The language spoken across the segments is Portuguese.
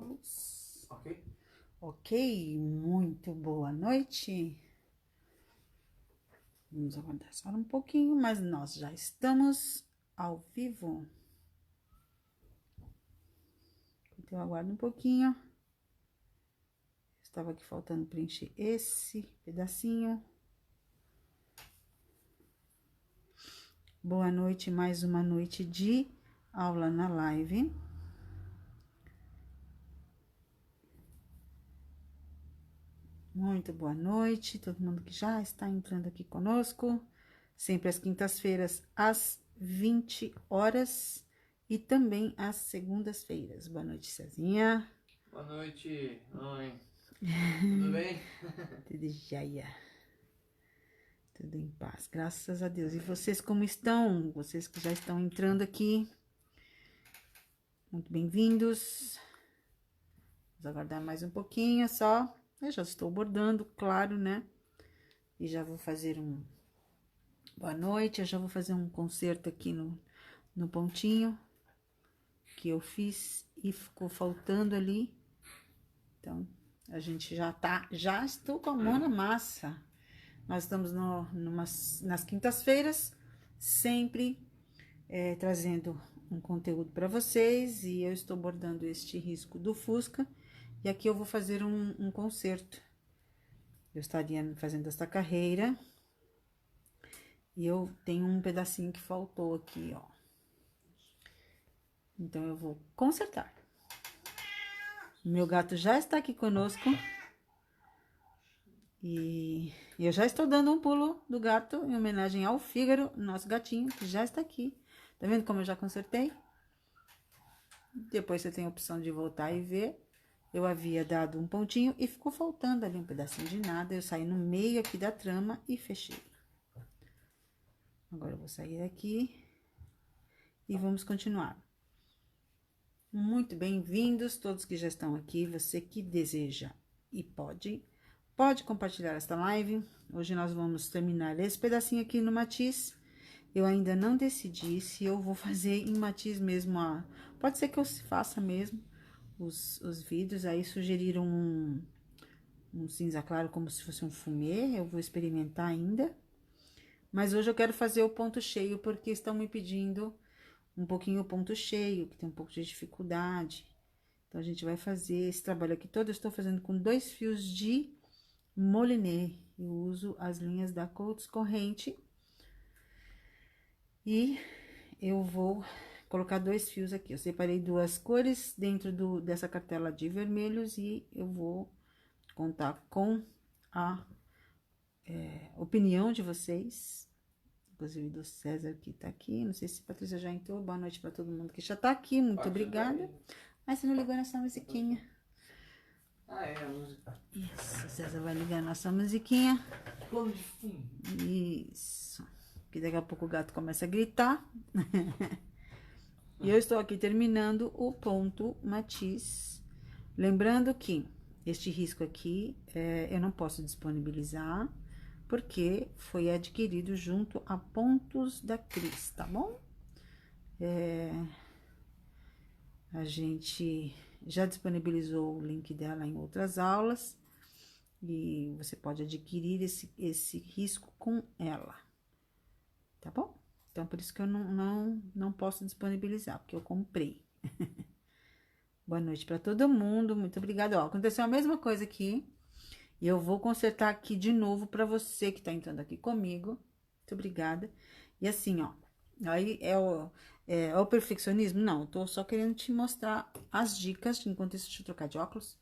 óculos. Ok. Ok, muito boa noite. Vamos aguardar só um pouquinho, mas nós já estamos ao vivo. Então, aguardo um pouquinho. Estava aqui faltando preencher esse pedacinho. Boa noite, mais uma noite de aula na live. Muito boa noite, todo mundo que já está entrando aqui conosco. Sempre às quintas-feiras, às 20 horas. E também às segundas-feiras. Boa noite, Cezinha. Boa noite, mãe. Tudo bem? Tudo jóia. Tudo em paz, graças a Deus. E vocês como estão? Vocês que já estão entrando aqui. Muito bem-vindos. Vamos aguardar mais um pouquinho só. Eu já estou bordando, claro, né? E já vou fazer um boa noite. Eu já vou fazer um concerto aqui no pontinho que eu fiz e ficou faltando ali. Então, a gente já estou com a mão na massa. Nós estamos nas quintas-feiras, sempre trazendo um conteúdo para vocês. E eu estou bordando este risco do Fusca. E aqui eu vou fazer um concerto. Eu estaria fazendo esta carreira. E eu tenho um pedacinho que faltou aqui, ó. Então, eu vou consertar. Meu gato já está aqui conosco. E eu já estou dando um pulo do gato em homenagem ao Fígaro, nosso gatinho, que já está aqui. Tá vendo como eu já consertei? Depois você tem a opção de voltar e ver. Eu havia dado um pontinho e ficou faltando ali um pedacinho de nada. Eu saí no meio aqui da trama e fechei. Agora eu vou sair daqui e vamos continuar. Muito bem-vindos todos que já estão aqui. Você que deseja e pode compartilhar esta live. Hoje nós vamos terminar esse pedacinho aqui no Matiz. Eu ainda não decidi se eu vou fazer em Matiz mesmo. Pode ser que eu faça mesmo os vídeos. Aí sugeriram um cinza claro como se fosse um fumê. Eu vou experimentar ainda. Mas hoje eu quero fazer o ponto cheio porque estão me pedindo um pouquinho o ponto cheio, que tem um pouco de dificuldade. Então, a gente vai fazer esse trabalho aqui todo. Eu estou fazendo com 2 fios de Moliné. Eu uso as linhas da Coats Corrente. E eu vou colocar 2 fios aqui. Eu separei 2 cores dentro dessa cartela de vermelhos. E eu vou contar com a opinião de vocês. Inclusive do César que tá aqui. Não sei se a Patrícia já entrou. Boa noite para todo mundo que já tá aqui. Muito obrigada. Mas você não ligou nessa musiquinha. Ah, é a música. Isso, César vai ligar nossa musiquinha. Plano de fundo. Isso. Que daqui a pouco o gato começa a gritar. E eu estou aqui terminando o ponto matiz. Lembrando que este risco aqui eu não posso disponibilizar, porque foi adquirido junto a pontos da Cris, tá bom? A gente já disponibilizou o link dela em outras aulas. E você pode adquirir esse risco com ela, tá bom? Então, por isso que eu não posso disponibilizar, porque eu comprei. Boa noite para todo mundo, muito obrigada. Ó, aconteceu a mesma coisa aqui, e eu vou consertar aqui de novo para você que tá entrando aqui comigo. Muito obrigada. E assim, ó, aí é o perfeccionismo? Não, eu tô só querendo te mostrar as dicas, enquanto isso, deixa eu trocar de óculos,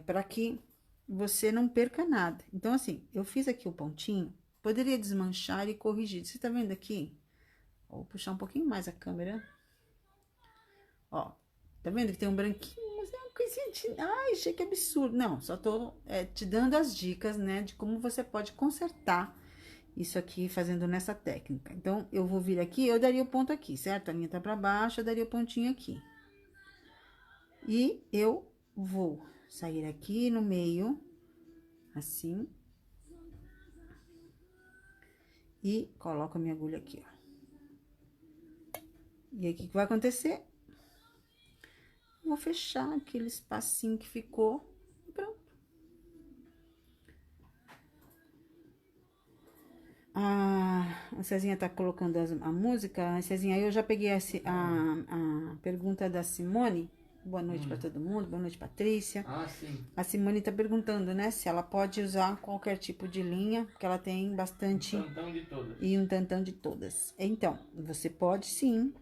para que você não perca nada. Então, assim, eu fiz aqui o pontinho, poderia desmanchar e corrigir. Você tá vendo aqui? Vou puxar um pouquinho mais a câmera. Ó, tá vendo que tem um branquinho, mas é uma coisinha de... Ai, achei que absurdo. Não, só tô te dando as dicas, né, de como você pode consertar isso aqui fazendo nessa técnica. Então, eu vou vir aqui, eu daria o ponto aqui, certo? A linha tá pra baixo, eu daria o pontinho aqui. E eu vou sair aqui no meio, assim. E coloco a minha agulha aqui, ó. E aí, o que vai acontecer? vou fechar aquele espacinho que ficou e pronto. A Cezinha tá colocando a música. A Cezinha, aí eu já peguei a pergunta da Simone. Boa noite para todo mundo, boa noite, Patrícia. Ah, sim. A Simone tá perguntando, né, se ela pode usar qualquer tipo de linha, porque ela tem bastante... Um tantão de todas. E um tantão de todas. Então, você pode sim.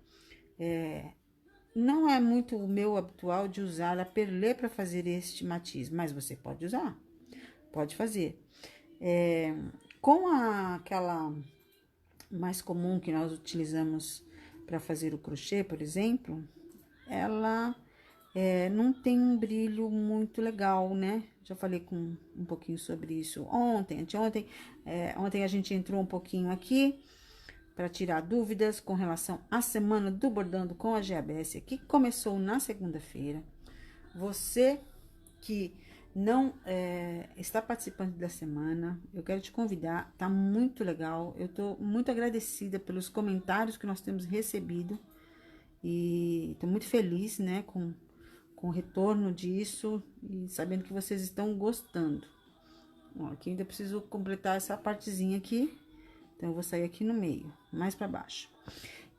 Não é muito o meu habitual de usar a perlê para fazer este matiz, mas você pode usar, pode fazer. Com aquela mais comum que nós utilizamos para fazer o crochê, por exemplo, ela não tem um brilho muito legal, né? Já falei um pouquinho sobre isso anteontem. Ontem a gente entrou um pouquinho aqui para tirar dúvidas com relação à semana do Bordando com a GABS, que começou na segunda-feira. Você que não está participando da semana, eu quero te convidar, tá muito legal. Eu tô muito agradecida pelos comentários que nós temos recebido e tô muito feliz, né, com o retorno disso e sabendo que vocês estão gostando. Ó, aqui ainda preciso completar essa partezinha aqui, então eu vou sair aqui no meio, mais para baixo.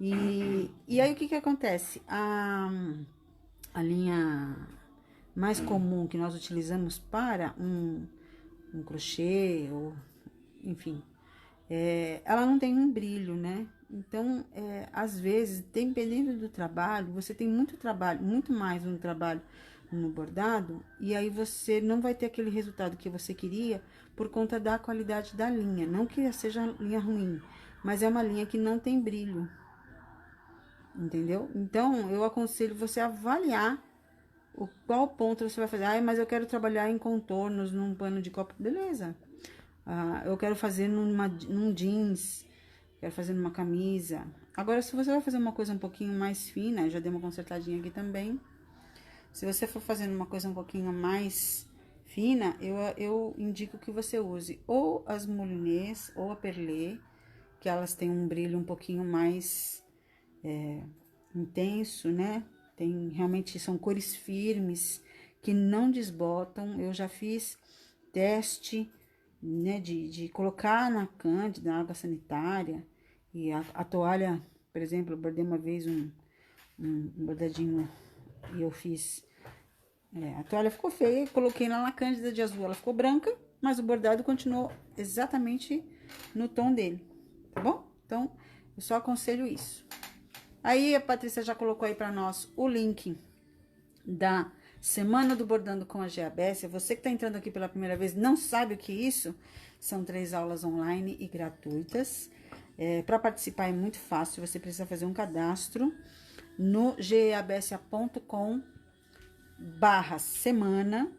E aí o que acontece? A linha mais comum que nós utilizamos para um crochê, ou enfim, ela não tem um brilho, né? Então, às vezes, dependendo do trabalho, você tem muito trabalho, muito mais um trabalho no bordado, e aí você não vai ter aquele resultado que você queria por conta da qualidade da linha. Não que seja linha ruim, mas é uma linha que não tem brilho, entendeu? Então, eu aconselho você a avaliar qual ponto você vai fazer. Mas eu quero trabalhar em contornos, num pano de copo. Beleza. Eu quero fazer num jeans, quero fazer numa camisa. Agora, se você vai fazer uma coisa um pouquinho mais fina, já dei uma consertadinha aqui também. Se você for fazendo uma coisa um pouquinho mais fina, eu indico que você use ou as moulinês ou a perlê, que elas têm um brilho um pouquinho mais intenso, né? Realmente são cores firmes, que não desbotam. Eu já fiz teste, né, de colocar na cândida, na água sanitária, e a toalha, por exemplo, eu bordei uma vez um bordadinho e eu fiz, a toalha ficou feia, coloquei lá na cândida de azul, ela ficou branca, mas o bordado continuou exatamente no tom dele, tá bom? Então, eu só aconselho isso. Aí, a Patrícia já colocou aí pra nós o link da Semana do Bordando com a GABS. Você que tá entrando aqui pela primeira vez, não sabe o que é isso? São 3 aulas online e gratuitas. Para participar é muito fácil, você precisa fazer um cadastro no gabs.com/semana.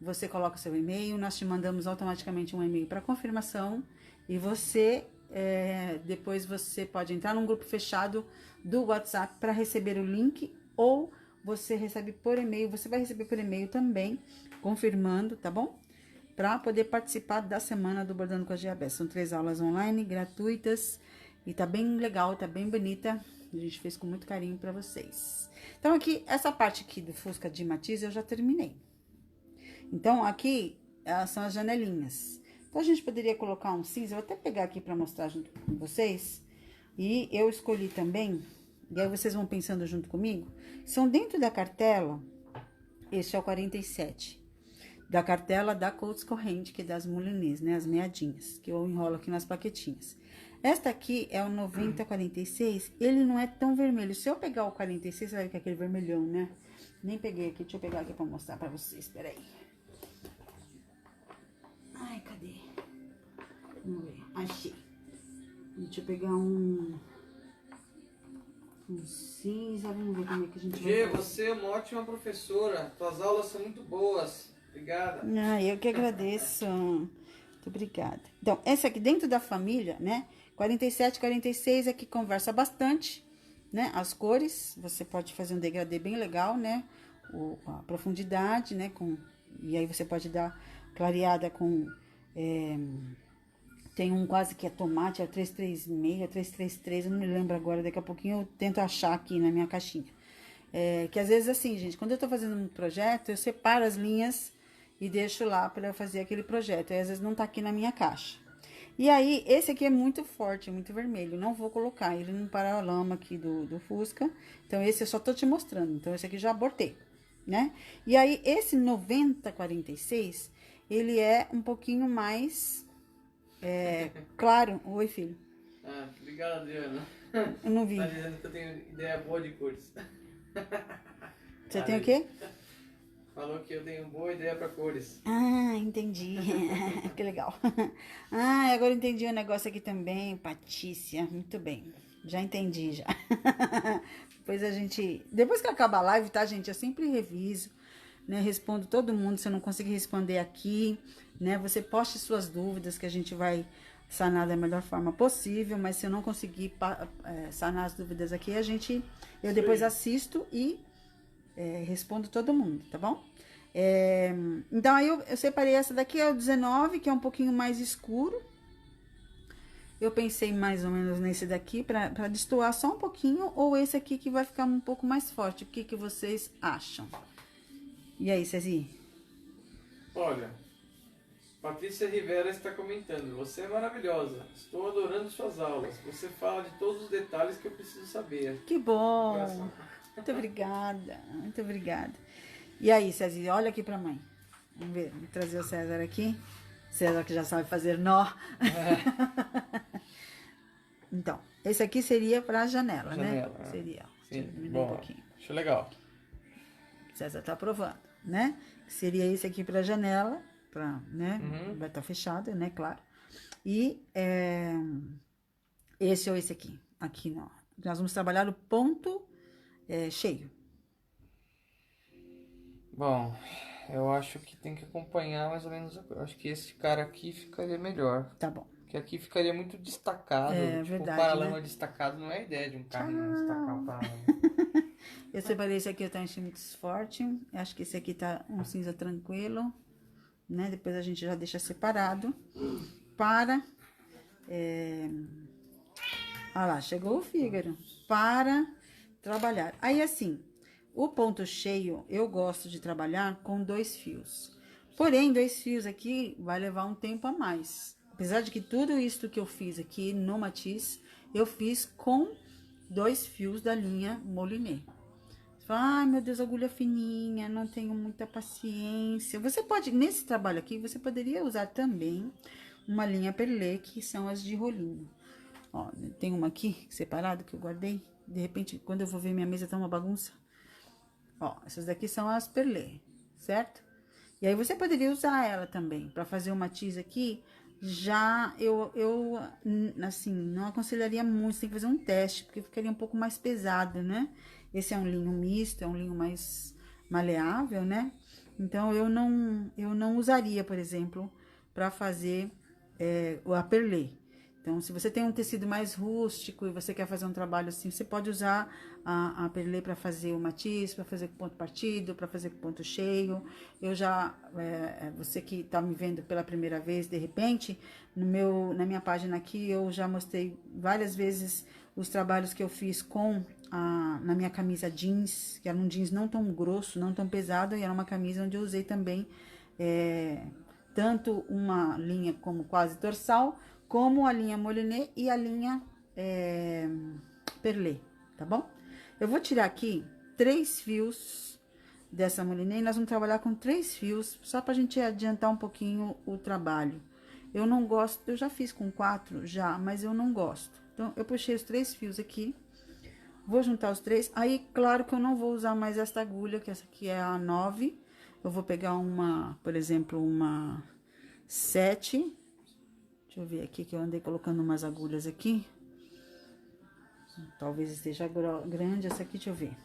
Você coloca seu e-mail, nós te mandamos automaticamente um e-mail para confirmação e você... depois você pode entrar num grupo fechado do WhatsApp para receber o link, ou você recebe por e-mail, você vai receber por e-mail também, confirmando, tá bom? Para poder participar da semana do Bordando com a GABS. São 3 aulas online, gratuitas, e tá bem legal, tá bem bonita. A gente fez com muito carinho para vocês. Então, aqui, essa parte aqui do Fusca de Matiz eu já terminei. Então, aqui são as janelinhas. Então, a gente poderia colocar um cinza, eu vou até pegar aqui para mostrar junto com vocês. E eu escolhi também, e aí vocês vão pensando junto comigo, são dentro da cartela, este é o 47, da cartela da Coats Corrente, que é das moulinês, né, as meadinhas, que eu enrolo aqui nas plaquetinhas. Esta aqui é o 9046, ele não é tão vermelho. Se eu pegar o 46, você vai ver que é aquele vermelhão, né? Nem peguei aqui, deixa eu pegar aqui pra mostrar pra vocês, peraí. Ai, cadê? Vamos ver, achei. Deixa eu pegar um cinza, vamos ver como é que a gente Gê, vai fazer. você é uma ótima professora. Suas aulas são muito boas. Obrigada. Eu que agradeço. Muito obrigada. Então, essa aqui dentro da família, né? 47, 46 é que conversa bastante, né? As cores, você pode fazer um degradê bem legal, né? A profundidade, né? E aí você pode dar clareada com... tem um quase que é tomate, é o 336, é o 333, eu não me lembro agora, daqui a pouquinho eu tento achar aqui na minha caixinha. Que às vezes assim, gente, quando eu tô fazendo um projeto, eu separo as linhas e deixo lá para eu fazer aquele projeto. Aí às vezes não tá aqui na minha caixa. E aí, esse aqui é muito forte, muito vermelho. Não vou colocar ele no paralama aqui do Fusca. Então, esse eu só tô te mostrando. Então, esse aqui já abortei, né? E aí, esse 9046, ele é um pouquinho mais claro. Oi, filho. Ah, obrigado, Adriana. Eu não vi. Tá dizendo que eu tenho ideia boa de cores. Você tem o quê? Falou que eu tenho boa ideia pra cores. Ah, entendi. Que legal. Ah, agora eu entendi o negócio aqui também, Patícia. Muito bem. Já entendi, já. Depois que acaba a live, tá, gente? Eu sempre reviso, né? Respondo todo mundo. Se eu não conseguir responder aqui, né? Você poste suas dúvidas que a gente vai sanar da melhor forma possível. Mas se eu não conseguir sanar as dúvidas aqui, eu depois assisto e respondo todo mundo, tá bom? Então, aí eu separei essa daqui, é o 19, que é um pouquinho mais escuro. Eu pensei mais ou menos nesse daqui, pra destoar só um pouquinho, ou esse aqui que vai ficar um pouco mais forte. O que vocês acham? E aí, Ceci? Olha, Patrícia Rivera está comentando. Você é maravilhosa. Estou adorando suas aulas. Você fala de todos os detalhes que eu preciso saber. Que bom! Coração. Muito obrigada, muito obrigada. E aí, César, olha aqui pra mãe. Vamos ver, vou trazer o César aqui. César que já sabe fazer nó. Então, esse aqui seria pra janela, né? Seria. Sim, Diminuir um pouquinho. acho legal. O César tá aprovando, né? Seria esse aqui pra janela, né? Vai estar fechado, né? Claro. E esse ou esse aqui. Aqui, ó. Nós vamos trabalhar o ponto cheio. Bom, eu acho que tem que acompanhar mais ou menos. Eu acho que esse cara aqui ficaria melhor. Tá bom. Porque aqui ficaria muito destacado. Verdade, o paralama né? destacado não é a ideia de um carrinho destacar o paralama. Eu separei esse aqui, eu tô enchendo muito forte. Acho que esse aqui tá um cinza tranquilo, né? Depois a gente já deixa separado para... Ah lá, chegou o Fígaro. Para trabalhar. Aí, assim, o ponto cheio, eu gosto de trabalhar com 2 fios. Porém, 2 fios aqui vai levar um tempo a mais. Apesar de que tudo isso que eu fiz aqui no Matisse, eu fiz com 2 fios da linha Moliné. Você fala, ai meu Deus, agulha fininha, não tenho muita paciência. Você pode, nesse trabalho aqui, você poderia usar também uma linha Perlé, que são as de rolinho. Ó, tem uma aqui, separada, que eu guardei. De repente, quando eu vou ver minha mesa, tá uma bagunça. Ó, essas daqui são as Perlé, certo? E aí, você poderia usar ela também, pra fazer o matiz aqui. Já, assim, não aconselharia muito, você tem que fazer um teste, porque ficaria um pouco mais pesado, né? Esse é um linho misto, é um linho mais maleável, né? Então, eu não usaria, por exemplo, pra fazer o Perlé. Então, se você tem um tecido mais rústico e você quer fazer um trabalho assim, você pode usar a Perlé para fazer o matiz, para fazer com ponto partido, para fazer com ponto cheio. Eu já, você que está me vendo pela primeira vez, de repente, na minha página aqui, eu já mostrei várias vezes os trabalhos que eu fiz na minha camisa jeans, que era um jeans não tão grosso, não tão pesado, e era uma camisa onde eu usei também tanto uma linha como quase dorsal, como a linha Moliné e a linha Perlé, tá bom? Eu vou tirar aqui 3 fios dessa Moliné e nós vamos trabalhar com 3 fios, só pra gente adiantar um pouquinho o trabalho. Eu não gosto, eu já fiz com 4 já, mas eu não gosto. Então, eu puxei os 3 fios aqui, vou juntar os 3, aí, claro que eu não vou usar mais esta agulha, que essa aqui é a 9, eu vou pegar por exemplo, uma 7. Deixa eu ver aqui, que eu andei colocando umas agulhas aqui. Talvez esteja grande essa aqui, deixa eu ver.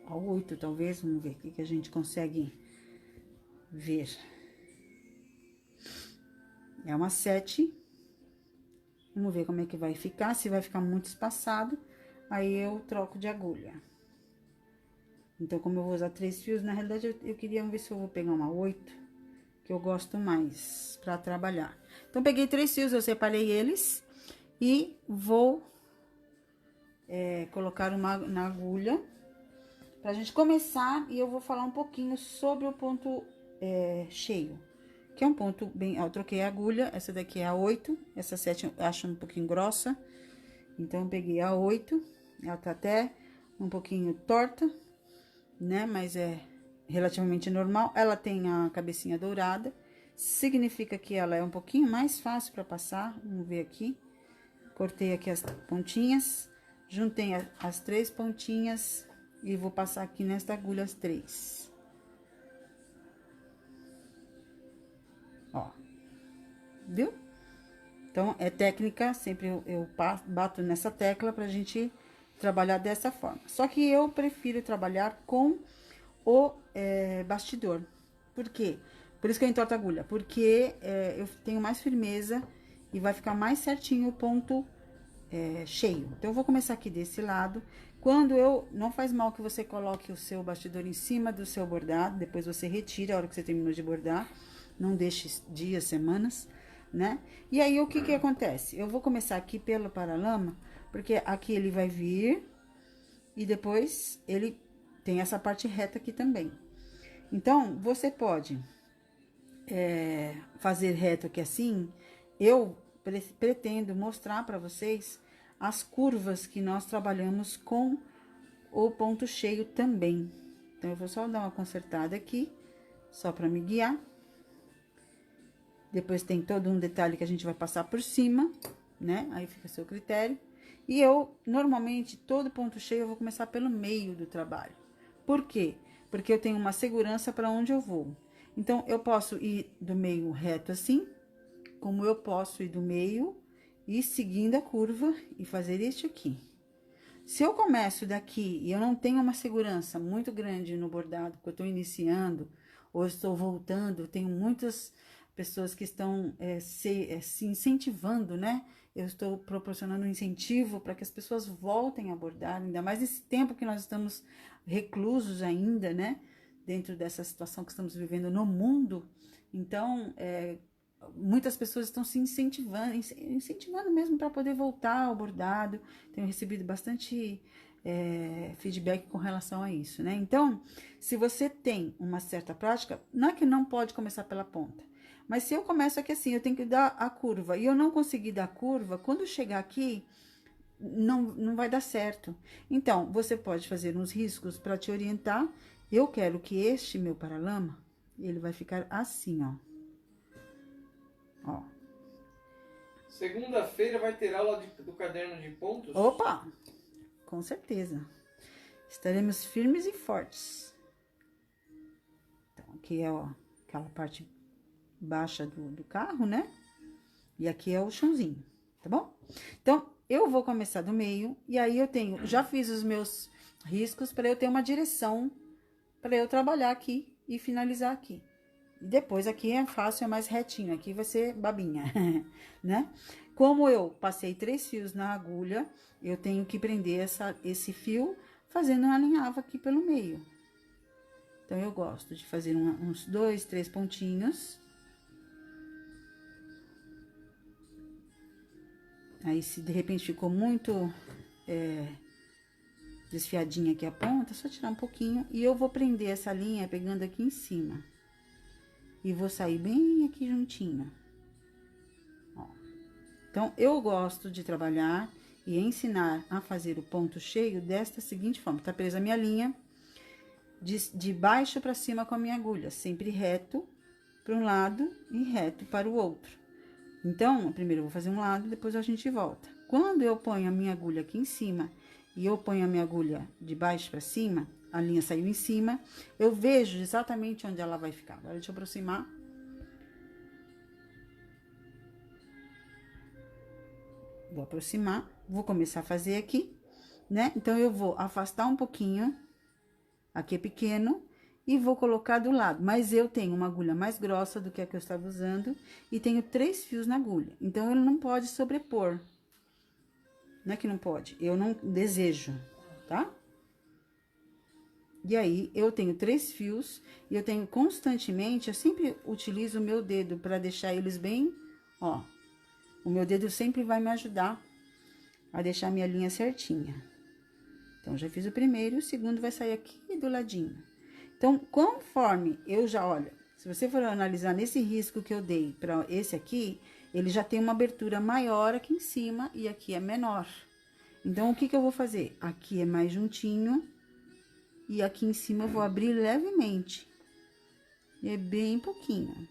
A 8, talvez, vamos ver o que a gente consegue ver. É uma 7. Vamos ver como é que vai ficar, se vai ficar muito espaçado, aí eu troco de agulha. Então, como eu vou usar 3 fios, na realidade, eu queria ver se eu vou pegar uma 8, que eu gosto mais pra trabalhar. Então, peguei 3 fios, eu separei eles e vou colocar uma na agulha pra gente começar, e eu vou falar um pouquinho sobre o ponto cheio, que é um ponto bem... Eu troquei a agulha, essa daqui é a 8, essa 7 eu acho um pouquinho grossa, então eu peguei a 8, ela tá até um pouquinho torta, né, mas é relativamente normal. Ela tem a cabecinha dourada, significa que ela é um pouquinho mais fácil para passar. Vamos ver aqui. Cortei aqui as pontinhas, juntei as 3 pontinhas e vou passar aqui nesta agulha as 3. Ó, viu? Então, é técnica, sempre eu bato nessa tecla pra gente trabalhar dessa forma. Só que eu prefiro trabalhar com o bastidor. Por quê? Por isso que eu entorto a agulha, porque eu tenho mais firmeza e vai ficar mais certinho o ponto cheio. Então, eu vou começar aqui desse lado. Não faz mal que você coloque o seu bastidor em cima do seu bordado, depois você retira a hora que você terminou de bordar, não deixe dias, semanas, né? E aí, o que que acontece? Eu vou começar aqui pelo paralama, porque aqui ele vai vir e depois ele tem essa parte reta aqui também. Então, você pode fazer reto aqui assim. Eu pretendo mostrar para vocês as curvas que nós trabalhamos com o ponto cheio também. Então, eu vou só dar uma consertada aqui, só para me guiar. Depois tem todo um detalhe que a gente vai passar por cima, né? Aí fica a seu critério. E eu, normalmente, todo ponto cheio eu vou começar pelo meio do trabalho. Por quê? Porque eu tenho uma segurança para onde eu vou. Então, eu posso ir do meio reto assim, como eu posso ir do meio e seguindo a curva e fazer isso aqui. Se eu começo daqui e eu não tenho uma segurança muito grande no bordado, porque eu estou iniciando ou estou voltando, tenho muitas pessoas que estão se incentivando, né? Eu estou proporcionando um incentivo para que as pessoas voltem a bordar, ainda mais nesse tempo que nós estamos reclusos ainda, né? Dentro dessa situação que estamos vivendo no mundo. Então, muitas pessoas estão se incentivando mesmo para poder voltar ao bordado. Tenho recebido bastante feedback com relação a isso, né? Então, se você tem uma certa prática, não é que não pode começar pela ponta, mas se eu começo aqui assim, eu tenho que dar a curva, e eu não conseguir dar a curva, quando chegar aqui, não vai dar certo. Então, você pode fazer uns riscos para te orientar. Eu quero que este meu paralama, ele vai ficar assim, ó. Ó. Segunda-feira vai ter aula do caderno de pontos? Opa! Com certeza. Estaremos firmes e fortes. Então, aqui é ó, aquela parte baixa do carro, né? E aqui é o chãozinho, tá bom? Então, eu vou começar do meio, e aí eu já fiz os meus riscos para eu ter uma direção para eu trabalhar aqui e finalizar aqui. Depois aqui é fácil, é mais retinho, aqui vai ser babinha, né? Como eu passei 3 fios na agulha, eu tenho que prender esse fio fazendo uma alinhava aqui pelo meio. Então, eu gosto de fazer uns 2, 3 pontinhos. Aí, se de repente ficou muito desfiadinha aqui a ponta, é só tirar um pouquinho. E eu vou prender essa linha pegando aqui em cima. E vou sair bem aqui juntinho. Ó. Então, eu gosto de trabalhar e ensinar a fazer o ponto cheio desta seguinte forma. Tá presa a minha linha de baixo para cima com a minha agulha, sempre reto para um lado e reto para o outro. Então, primeiro eu vou fazer um lado, depois a gente volta. Quando eu ponho a minha agulha aqui em cima e eu ponho a minha agulha de baixo para cima, a linha saiu em cima, eu vejo exatamente onde ela vai ficar. Agora, deixa eu aproximar. Vou aproximar, vou começar a fazer aqui, né? Então, eu vou afastar um pouquinho, aqui é pequeno, e vou colocar do lado. Mas eu tenho uma agulha mais grossa do que a que eu estava usando e tenho 3 fios na agulha. Então, ele não pode sobrepor. Não é que não pode, eu não desejo, tá? E aí, eu tenho 3 fios e eu tenho constantemente, eu sempre utilizo o meu dedo para deixar eles bem, ó. O meu dedo sempre vai me ajudar a deixar minha linha certinha. Então, já fiz o primeiro e o segundo vai sair aqui do ladinho. Então, conforme eu já, olha, se você for analisar nesse risco que eu dei para esse aqui, ele já tem uma abertura maior aqui em cima e aqui é menor. Então, o que que eu vou fazer? Aqui é mais juntinho e aqui em cima eu vou abrir levemente. É bem pouquinho.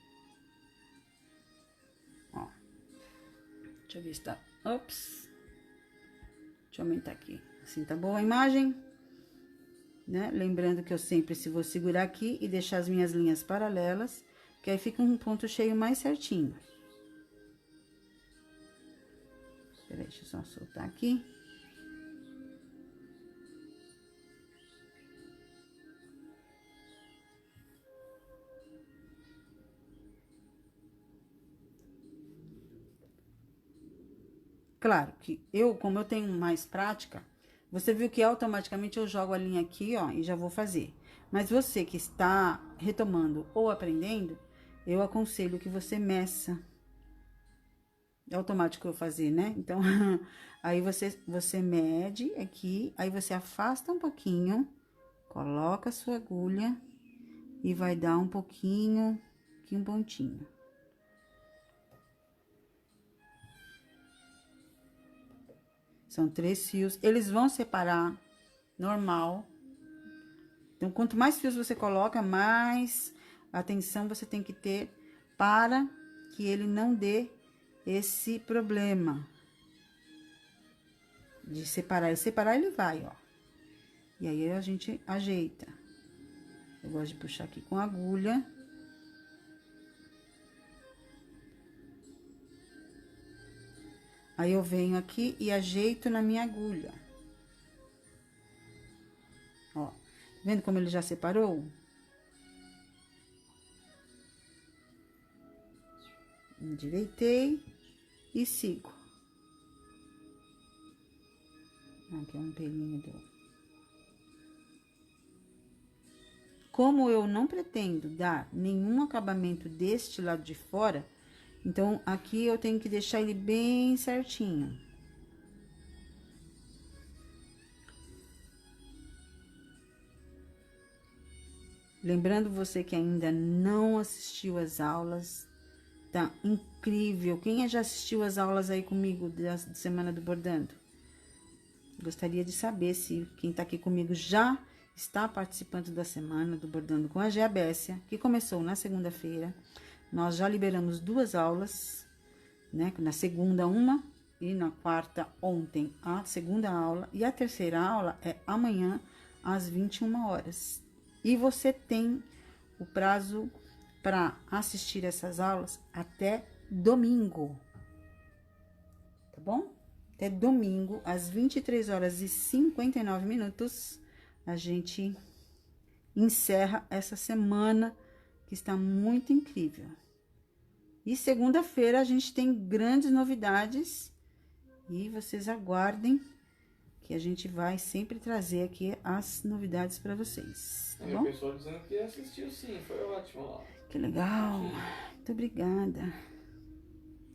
Ó. Deixa eu ver se tá... Ops. Deixa eu aumentar aqui. Assim tá boa a imagem, né? Lembrando que eu sempre vou segurar aqui e deixar as minhas linhas paralelas, que aí fica um ponto cheio mais certinho. Peraí, deixa eu só soltar aqui. Claro que como eu tenho mais prática, você viu que automaticamente eu jogo a linha aqui, ó, e já vou fazer. Mas você que está retomando ou aprendendo, eu aconselho que você meça. É automático eu fazer, né? Então, aí você mede aqui, aí você afasta um pouquinho, coloca a sua agulha e vai dar um pouquinho, aqui um pontinho. São 3 fios, eles vão separar normal. Então, quanto mais fios você coloca, mais atenção você tem que ter para que ele não dê esse problema de separar. E separar ele vai, ó. E aí a gente ajeita. Eu gosto de puxar aqui com a agulha. Aí eu venho aqui e ajeito na minha agulha. Ó, vendo como ele já separou? Endireitei e sigo. Aqui é um pelinho do... Como eu não pretendo dar nenhum acabamento deste lado de fora, então aqui eu tenho que deixar ele bem certinho. Lembrando você que ainda não assistiu às aulas, tá incrível. Quem já assistiu às aulas aí comigo da Semana do Bordando? Gostaria de saber se quem tá aqui comigo já está participando da Semana do Bordando com a Gea Bessia, que começou na segunda-feira. Nós já liberamos 2 aulas, né? Na segunda, uma, e na quarta, ontem, a segunda aula. E a terceira aula é amanhã, às 21 horas. E você tem o prazo para assistir essas aulas até domingo, tá bom? Até domingo, às 23 horas e 59 minutos, a gente encerra essa semana que está muito incrível. E segunda-feira a gente tem grandes novidades e vocês aguardem que a gente vai sempre trazer aqui as novidades para vocês, tá bom? O pessoal dizendo que assistiu sim, foi ótimo lá. Que legal, muito obrigada.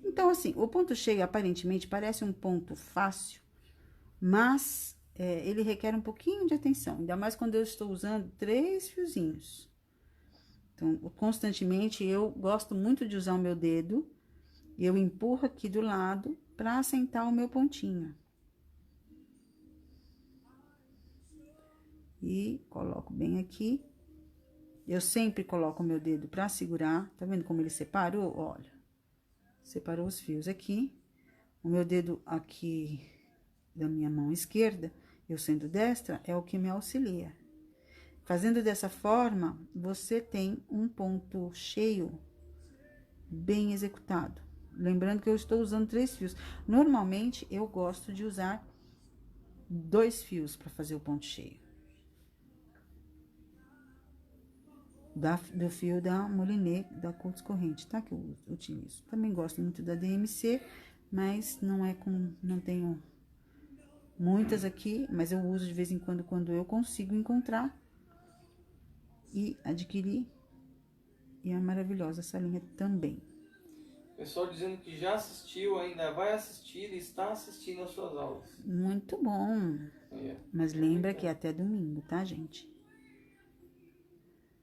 Então, assim, o ponto cheio aparentemente parece um ponto fácil, mas ele requer um pouquinho de atenção, ainda mais quando eu estou usando 3 fiozinhos. Então, constantemente eu gosto muito de usar o meu dedo, e eu empurro aqui do lado para assentar o meu pontinho. E coloco bem aqui. Eu sempre coloco o meu dedo para segurar. Tá vendo como ele separou? Olha, separou os fios aqui. O meu dedo aqui da minha mão esquerda, eu sendo destra, é o que me auxilia. Fazendo dessa forma, você tem um ponto cheio bem executado. Lembrando que eu estou usando 3 fios. Normalmente, eu gosto de usar 2 fios para fazer o ponto cheio. Do fio da Moliné, da Cultos Corrente, tá? Que eu utilizo. Também gosto muito da DMC, mas não tenho muitas aqui, mas eu uso de vez em quando eu consigo encontrar e adquirir. E é maravilhosa essa linha também. Pessoal dizendo que já assistiu, ainda vai assistir e está assistindo às suas aulas. Muito bom. Mas lembra que é até domingo, tá, gente?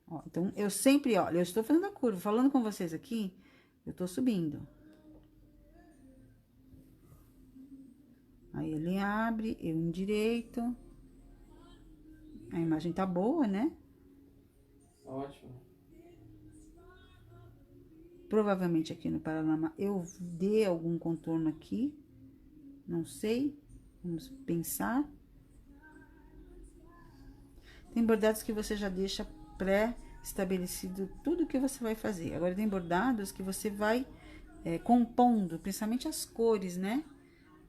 Ó, então, eu sempre, olha, eu estou fazendo a curva, falando com vocês aqui, eu tô subindo. Aí, ele abre, eu endireito. A imagem tá boa, né? Ótimo. Provavelmente aqui no paralama eu dê algum contorno aqui. Não sei. Vamos pensar. Tem bordados que você já deixa pré-estabelecido tudo que você vai fazer. Agora, tem bordados que você vai compondo, principalmente as cores, né?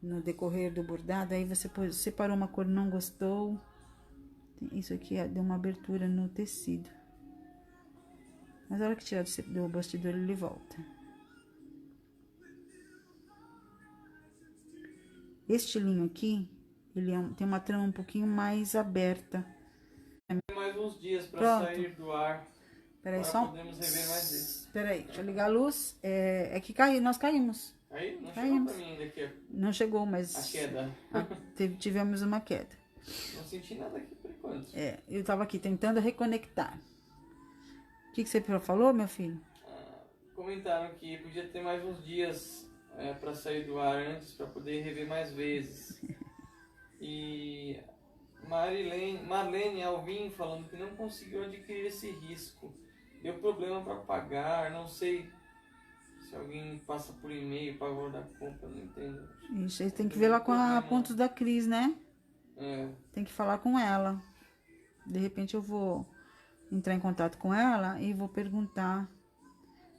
No decorrer do bordado, aí você separou uma cor, não gostou. Isso aqui deu uma abertura no tecido. Mas a hora que tirar do bastidor, ele volta. Este linho aqui, ele tem uma trama um pouquinho mais aberta. Tem mais uns dias para sair do ar. Peraí, podemos rever mais vezes. Peraí, deixa eu ligar a luz. É que nós caímos. Aí, não caímos. Chegou pra mim ainda aqui. Não chegou, mas... A queda. Tivemos uma queda. Não senti nada aqui por enquanto. Eu tava aqui tentando reconectar. O que você falou, meu filho? Comentaram que podia ter mais uns dias para sair do ar antes, para poder rever mais vezes. E Marlene Alvim falando que não conseguiu adquirir esse risco. Deu problema para pagar, não sei se alguém passa por e-mail, pagou da compra, não entendo. Isso, aí tem que ver lá com a Pontos da Cris, né? Tem que falar com ela. De repente eu vou entrar em contato com ela e vou perguntar.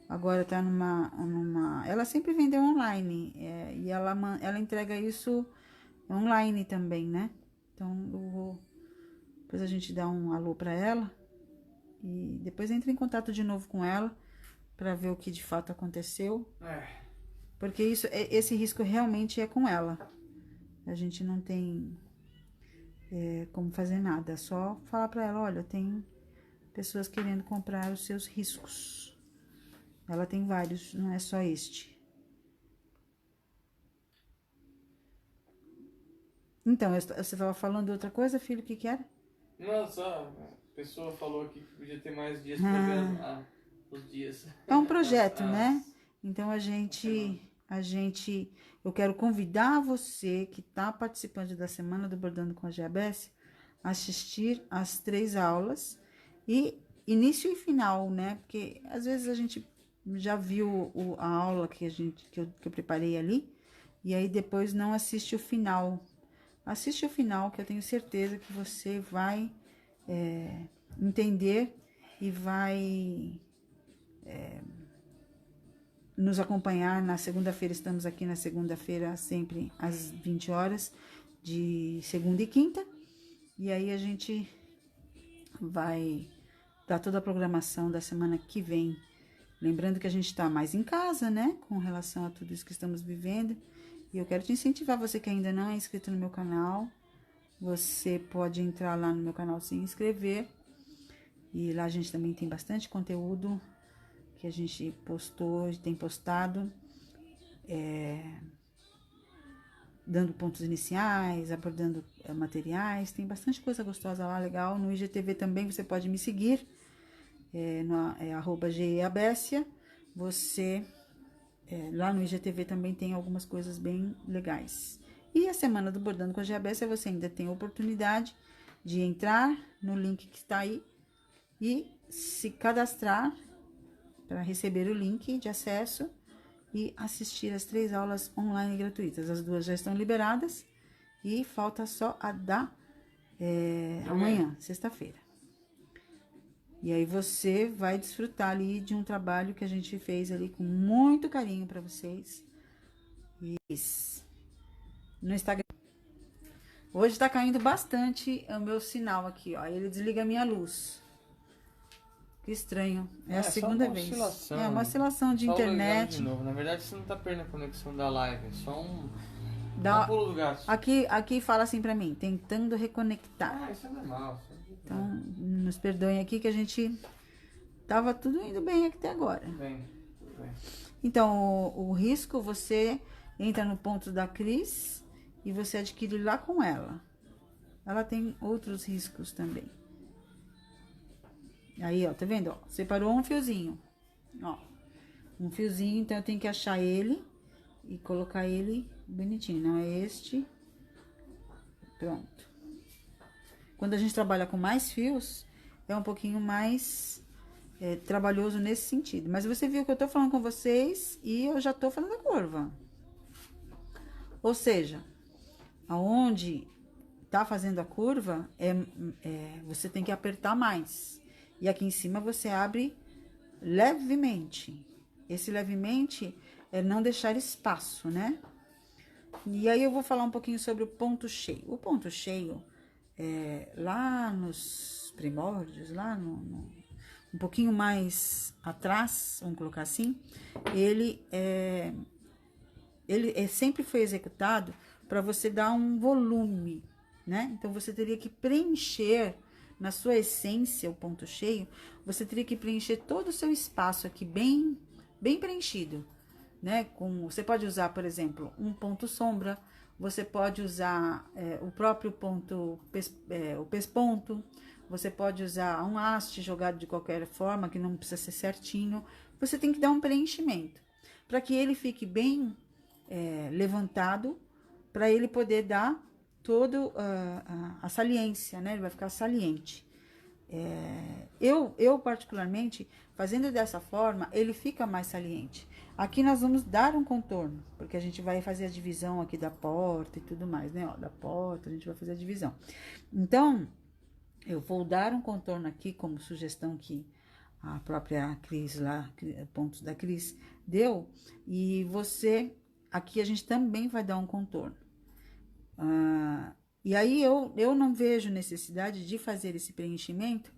Agora tá numa... Ela sempre vendeu online. E ela entrega isso online também, né? Então, depois a gente dá um alô pra ela. E depois entra em contato de novo com ela. Pra ver o que de fato aconteceu. Porque esse risco realmente é com ela. A gente não tem como fazer nada. É só falar pra ela, olha, tem pessoas querendo comprar os seus riscos. Ela tem vários, não é só este. Então, você estava falando outra coisa, filho? O que era? Não, só a pessoa falou aqui que podia ter mais dias para ver os dias. É um projeto, né? Então, eu quero convidar você que está participando da Semana do Bordando com a Geabesse a assistir às 3 aulas e início e final, né? Porque às vezes a gente já viu a aula que eu preparei ali, e aí depois não assiste o final. Assiste o final, que eu tenho certeza que você vai entender e vai nos acompanhar. Na segunda-feira, estamos aqui na segunda-feira, sempre às 20 horas, de segunda e quinta, e aí a gente vai dar toda a programação da semana que vem. Lembrando que a gente está mais em casa, né? Com relação a tudo isso que estamos vivendo. E eu quero te incentivar, você que ainda não é inscrito no meu canal. Você pode entrar lá no meu canal, se inscrever. E lá a gente também tem bastante conteúdo que a gente postou, tem postado. Dando pontos iniciais, abordando materiais. Tem bastante coisa gostosa lá, legal. No IGTV também você pode me seguir. @geabessia. Você lá no IGTV também tem algumas coisas bem legais. E a Semana do Bordando com a Geabessia, você ainda tem a oportunidade de entrar no link que está aí e se cadastrar para receber o link de acesso e assistir as 3 aulas online gratuitas. As 2 já estão liberadas e falta só a da amanhã, sexta-feira. E aí você vai desfrutar ali de um trabalho que a gente fez ali com muito carinho para vocês. Isso. No Instagram. Hoje tá caindo bastante o meu sinal aqui, ó. Ele desliga a minha luz. Que estranho. É a segunda vez. É uma oscilação de internet. De novo. Na verdade, você não tá perdendo a conexão da live. É só um pulo do gato. Aqui fala assim pra mim, tentando reconectar. Isso é normal. Então, nos perdoem aqui que a gente tava tudo indo bem aqui até agora. Tudo bem. Então, o risco, você entra no ponto da Cris e você adquire lá com ela. ela tem outros riscos também. Aí, ó, tá vendo, ó? Separou um fiozinho, ó. Um fiozinho, então eu tenho que achar ele e colocar ele bonitinho, não é este. Pronto. Quando a gente trabalha com mais fios, é um pouquinho mais trabalhoso nesse sentido. Mas você viu que eu tô falando com vocês e eu já tô falando a curva. Ou seja, aonde tá fazendo a curva, você tem que apertar mais. E aqui em cima você abre levemente. Esse levemente é não deixar espaço, né? E aí eu vou falar um pouquinho sobre o ponto cheio. O ponto cheio, lá nos primórdios, lá um pouquinho mais atrás, vamos colocar assim, ele sempre foi executado para você dar um volume, né? Então, você teria que preencher, na sua essência, o ponto cheio, você teria que preencher todo o seu espaço aqui bem preenchido, né? Você pode usar, por exemplo, um ponto sombra, você pode usar o próprio ponto, o pesponto, você pode usar um haste jogado de qualquer forma, que não precisa ser certinho. Você tem que dar um preenchimento, para que ele fique bem levantado, para ele poder dar todo a saliência, né? Ele vai ficar saliente. Eu particularmente, fazendo dessa forma, ele fica mais saliente. Aqui nós vamos dar um contorno, porque a gente vai fazer a divisão aqui da porta e tudo mais, né? Ó, da porta, a gente vai fazer a divisão. Então, eu vou dar um contorno aqui, como sugestão que a própria Cris lá, pontos da Cris, deu. E aqui a gente também vai dar um contorno. E aí eu não vejo necessidade de fazer esse preenchimento,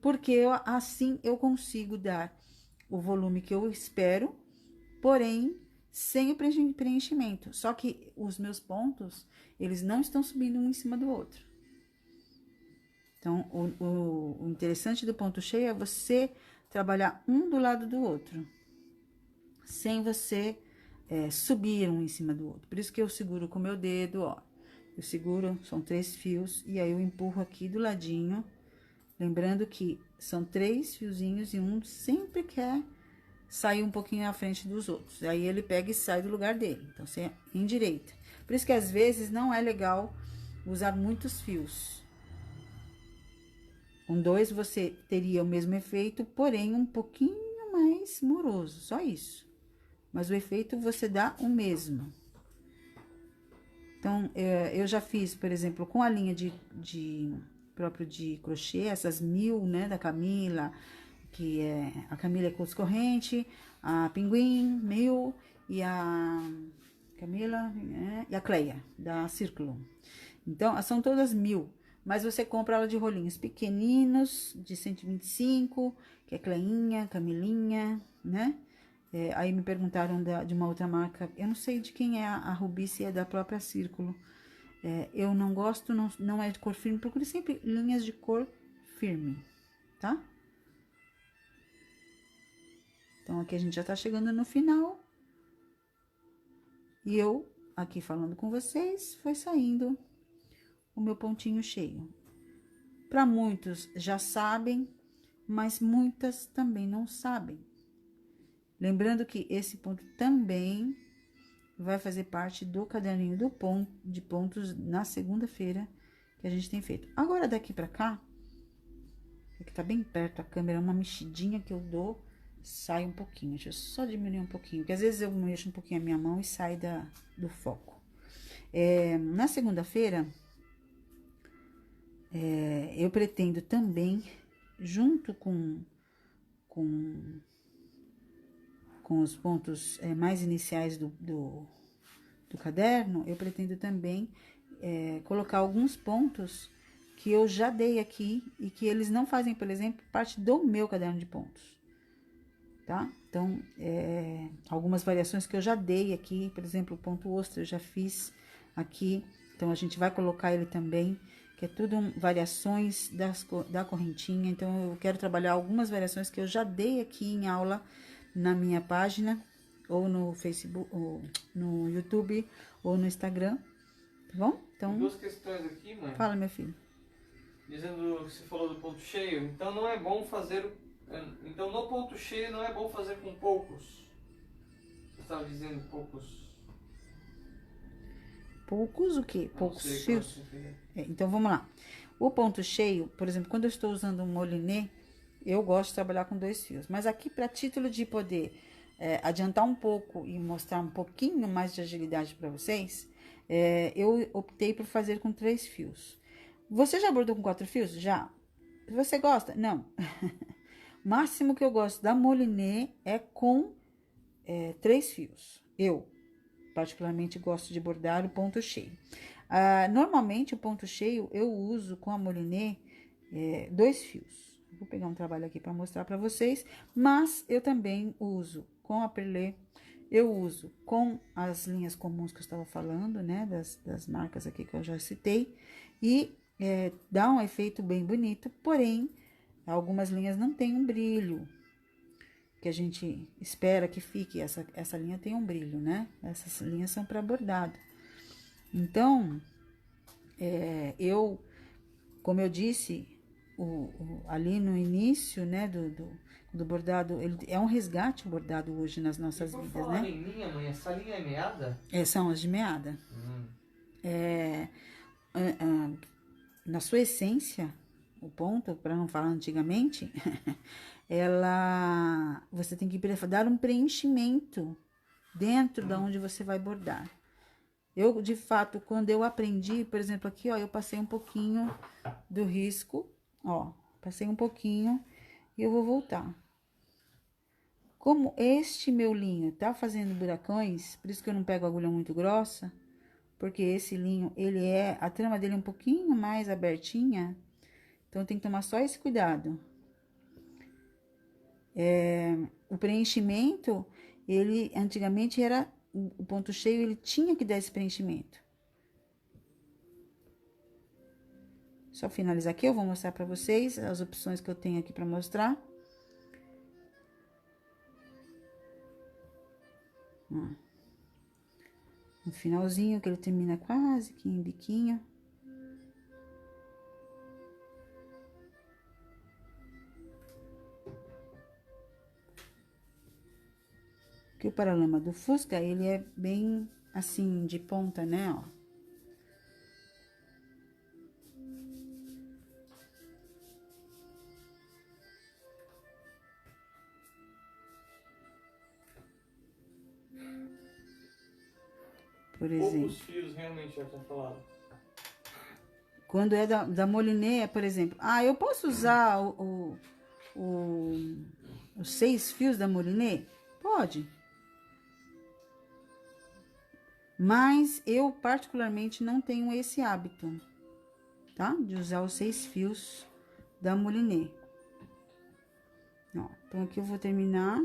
porque assim eu consigo dar o volume que eu espero, porém sem o preenchimento. Só que os meus pontos, eles não estão subindo um em cima do outro. Então, o interessante do ponto cheio é você trabalhar um do lado do outro, sem você subir um em cima do outro. Por isso que eu seguro com o meu dedo, ó. Eu seguro, são 3 fios, e aí eu empurro aqui do ladinho. Lembrando que são 3 fiozinhos e um sempre quer sair um pouquinho à frente dos outros. Aí ele pega e sai do lugar dele. Então, você endireita. Por isso que às vezes não é legal usar muitos fios. Com 2 você teria o mesmo efeito, porém um pouquinho mais moroso, só isso. Mas o efeito você dá o mesmo. Então, eu já fiz, por exemplo, com a linha próprio de crochê, essas 1000, né, da Camila, que a Camila é curso corrente, a Pinguim, 1000, e a Camila, e a Cleia, da Círculo. Então, são todas 1000, mas você compra ela de rolinhos pequeninos, de 125, que é Cleinha, Camilinha, né? Aí me perguntaram de uma outra marca, eu não sei de quem é a Rubi, se é da própria Círculo. Eu não gosto, não é de cor firme, procure sempre linhas de cor firme, tá? Então, aqui a gente já tá chegando no final. E eu, aqui falando com vocês, foi saindo o meu pontinho cheio. Para muitos já sabem, mas muitas também não sabem. Lembrando que esse ponto também vai fazer parte do caderninho de pontos na segunda-feira que a gente tem feito. Agora, daqui pra cá, que tá bem perto a câmera, uma mexidinha que eu dou, sai um pouquinho. Deixa eu só diminuir um pouquinho, porque às vezes eu mexo um pouquinho a minha mão e sai do foco. Na segunda-feira, eu pretendo também, junto com os pontos mais iniciais do caderno, eu pretendo também colocar alguns pontos que eu já dei aqui e que eles não fazem, por exemplo, parte do meu caderno de pontos, tá? Então, algumas variações que eu já dei aqui, por exemplo, o ponto ostra eu já fiz aqui, então a gente vai colocar ele também, que é tudo variações da correntinha. Então, eu quero trabalhar algumas variações que eu já dei aqui em aula na minha página, ou no Facebook, ou no YouTube, ou no Instagram, tá bom? Tem Então, duas questões aqui, mãe. fala, meu filho. Dizendo que você falou do ponto cheio, então não é bom fazer. Então no ponto cheio não é bom fazer com poucos. Você estava dizendo poucos. Poucos o quê? Não Poucos sei fios? quantos seria. Então, vamos lá. O ponto cheio, por exemplo, quando eu estou usando um moliné, eu gosto de trabalhar com 2 fios. Mas aqui, para título de poder adiantar um pouco e mostrar um pouquinho mais de agilidade para vocês, eu optei por fazer com 3 fios. Você já bordou com 4 fios? Já. Você gosta? Não. O máximo que eu gosto da moliné é com 3 fios. Eu, particularmente, gosto de bordar o ponto cheio. Normalmente, o ponto cheio eu uso com a moliné 2 fios. Vou pegar um trabalho aqui para mostrar para vocês, mas eu também uso com a perlê, eu uso com as linhas comuns que eu estava falando, né, das marcas aqui que eu já citei, e dá um efeito bem bonito, porém, algumas linhas não têm um brilho, que a gente espera que fique, essa linha tem um brilho, né? Essas linhas são para bordado. Então, como eu disse, ali no início, né, do bordado, ele é um resgate o bordado hoje nas nossas E por vidas, falar né? em linha, mãe, essa linha é meada? São as de meada. Na sua essência, o ponto, para não falar antigamente, você tem que dar um preenchimento dentro da onde você vai bordar. Eu, de fato, quando eu aprendi, por exemplo, aqui, ó, eu passei um pouquinho do risco, ó, passei um pouquinho e eu vou voltar. Como este meu linho tá fazendo buracões, por isso que eu não pego agulha muito grossa, porque esse linho, a trama dele é um pouquinho mais abertinha, então tem que tomar só esse cuidado. O preenchimento, ele antigamente era o ponto cheio, ele tinha que dar esse preenchimento. Só finalizar aqui, eu vou mostrar pra vocês as opções que eu tenho aqui pra mostrar. No finalzinho, que ele termina quase que em biquinho. Que o paralama do Fusca, ele é bem assim, de ponta, né, ó. Por exemplo. Poucos fios, realmente, já tinha falado. Quando é da moliné, por exemplo. Eu posso usar os 6 fios da moliné? Pode. Mas eu, particularmente, não tenho esse hábito, tá? De usar os 6 fios da moliné. Ó, então, aqui eu vou terminar.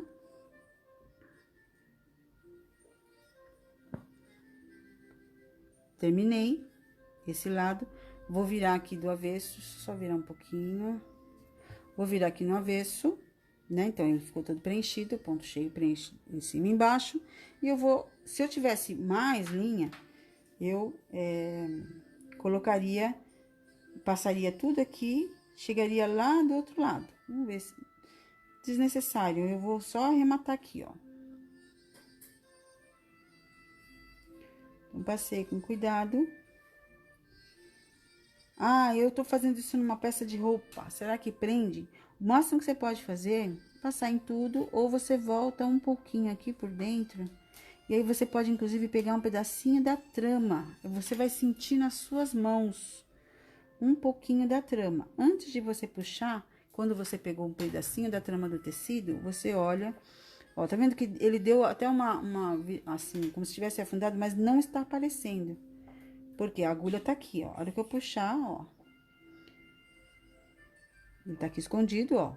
Terminei esse lado. Vou virar aqui do avesso, só virar um pouquinho. Vou virar aqui no avesso, né? Então, ele ficou todo preenchido, ponto cheio preenche em cima e embaixo. E eu vou, se eu tivesse mais linha, eu colocaria, passaria tudo aqui, chegaria lá do outro lado. Vamos ver se... Desnecessário, eu vou só arrematar aqui, ó. Então, passei com cuidado. Eu tô fazendo isso numa peça de roupa. Será que prende? O máximo que você pode fazer, passar em tudo, ou você volta um pouquinho aqui por dentro. E aí, você pode, inclusive, pegar um pedacinho da trama. Você vai sentir nas suas mãos um pouquinho da trama. Antes de você puxar, quando você pegou um pedacinho da trama do tecido, você olha... Ó, tá vendo que ele deu até assim, como se tivesse afundado, mas não está aparecendo. Porque a agulha tá aqui, ó. A hora que eu puxar, ó. Ele tá aqui escondido, ó.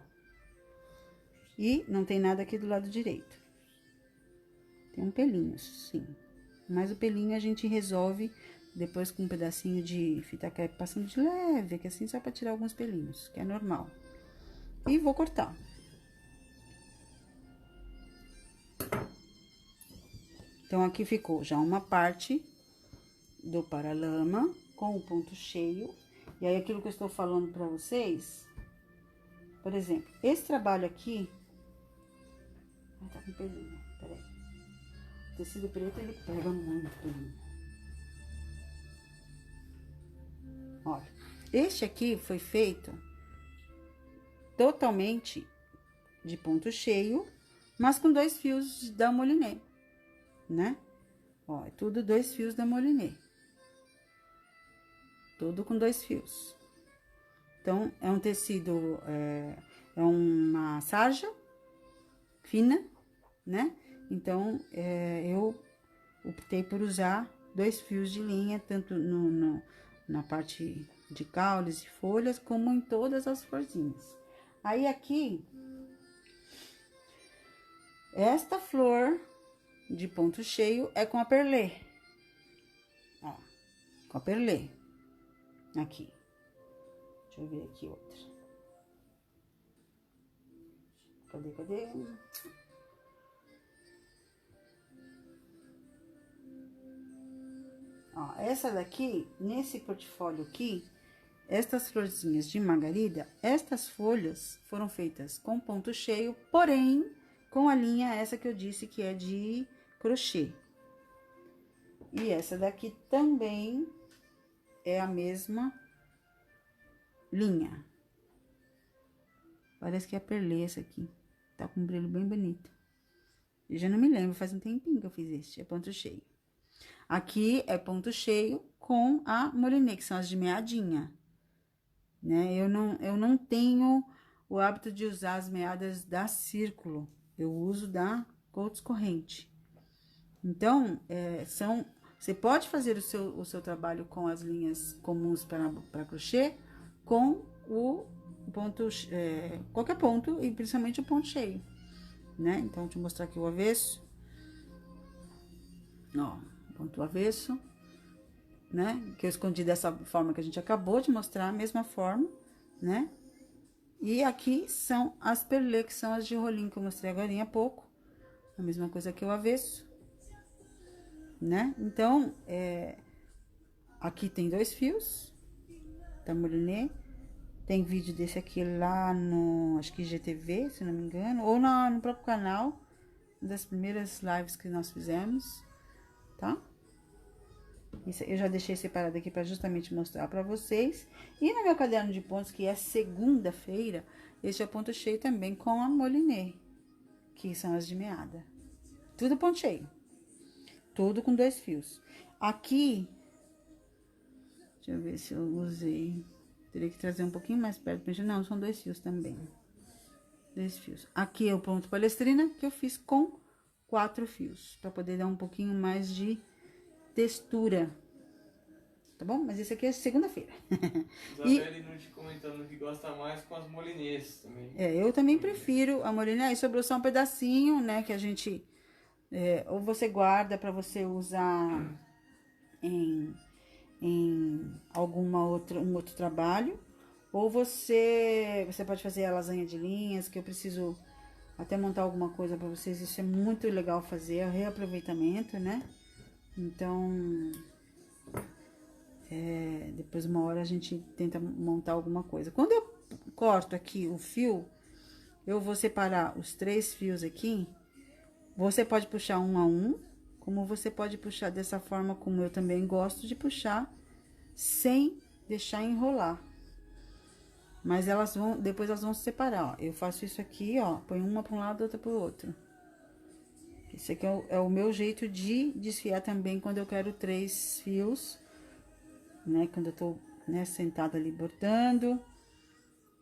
E não tem nada aqui do lado direito. Tem um pelinho, sim. Mas o pelinho a gente resolve depois com um pedacinho de fita crepe passando de leve, que assim só pra tirar alguns pelinhos, que é normal. E vou cortar. Então, aqui ficou já uma parte do paralama com o ponto cheio. E aí, aquilo que eu estou falando para vocês, por exemplo, esse trabalho aqui... Ai, tá com pelinho, peraí. O tecido preto, ele pega muito pelinho. Olha, este aqui foi feito totalmente de ponto cheio, mas com 2 fios da Moliné, né? Ó, é tudo 2 fios da Moliné. Tudo com 2 fios. Então, é um tecido, é uma sarja fina, né? Então, eu optei por usar 2 fios de linha, tanto na parte de caules e folhas, como em todas as florzinhas. Aí, aqui, esta flor de ponto cheio é com a perlê. Ó, com a perlê. Aqui. Deixa eu ver aqui outra. Cadê? Ó, essa daqui, nesse portfólio aqui, estas florzinhas de margarida, estas folhas foram feitas com ponto cheio, porém, com a linha essa que eu disse que é de crochê. E essa daqui também é a mesma linha. Parece que é perlê essa aqui. Tá com um brilho bem bonito. Eu já não me lembro, faz um tempinho que eu fiz este, é ponto cheio. Aqui é ponto cheio com a Moliné, que são as de meadinha, né? Eu não tenho o hábito de usar as meadas da Círculo, eu uso da Coats Corrente. Então, você pode fazer o seu trabalho com as linhas comuns para crochê, com o ponto, qualquer ponto, e principalmente o ponto cheio, né? Então, deixa eu mostrar aqui o avesso. Ó, ponto avesso, né? Que eu escondi dessa forma que a gente acabou de mostrar, a mesma forma, né? E aqui são as perlê, que são as de rolinho que eu mostrei agora há pouco. A mesma coisa que o avesso, né? Então, aqui tem 2 fios da Moliné. Tem vídeo desse aqui lá no, acho que GTV, se não me engano, ou no próprio canal, das primeiras lives que nós fizemos, tá? Isso eu já deixei separado aqui para justamente mostrar para vocês. E no meu caderno de pontos, que é segunda-feira, este é o ponto cheio também com a Moliné, que são as de meada. Tudo ponto cheio. Tudo com 2 fios. Aqui, deixa eu ver se eu usei. Teria que trazer um pouquinho mais perto. Não, são 2 fios também. 2 fios. Aqui é o ponto palestrina, que eu fiz com 4 fios. Pra poder dar um pouquinho mais de textura. Tá bom? Mas esse aqui é segunda-feira. Isabelle não te comentando que gosta mais com as molinês também. Eu também prefiro a Moliné. Aí sobrou só um pedacinho, né? Que a gente... ou você guarda pra você usar em alguma um outro trabalho, ou você pode fazer a lasanha de linhas, que eu preciso até montar alguma coisa para vocês. Isso é muito legal fazer, é o reaproveitamento, né? Então, depois uma hora a gente tenta montar alguma coisa. Quando eu corto aqui o fio, eu vou separar os 3 fios aqui. Você pode puxar um a um, como você pode puxar dessa forma, como eu também gosto de puxar, sem deixar enrolar. Mas depois elas vão se separar, ó. Eu faço isso aqui, ó, põe uma para um lado, outra para o outro. Esse aqui é o meu jeito de desfiar também quando eu quero 3 fios, né? Quando eu tô, né, sentada ali bordando.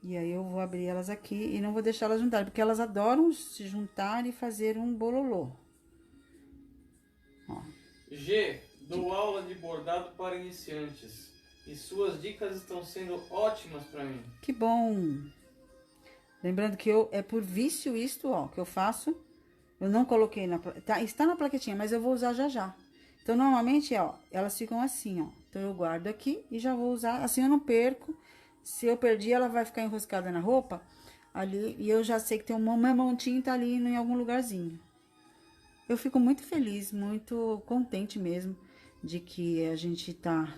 E aí eu vou abrir elas aqui e não vou deixar elas juntar, porque elas adoram se juntar e fazer um bololô. Ó. G, dou aula de bordado para iniciantes e suas dicas estão sendo ótimas para mim. Que bom! Lembrando que é por vício isto, ó, que eu faço. Eu não coloquei está na plaquetinha, mas eu vou usar já já. Então, normalmente, ó, elas ficam assim, ó. Então, eu guardo aqui e já vou usar, assim eu não perco. Se eu perdi, ela vai ficar enroscada na roupa ali, e eu já sei que tem uma montinha tá ali em algum lugarzinho. Eu fico muito feliz, muito contente mesmo de que a gente tá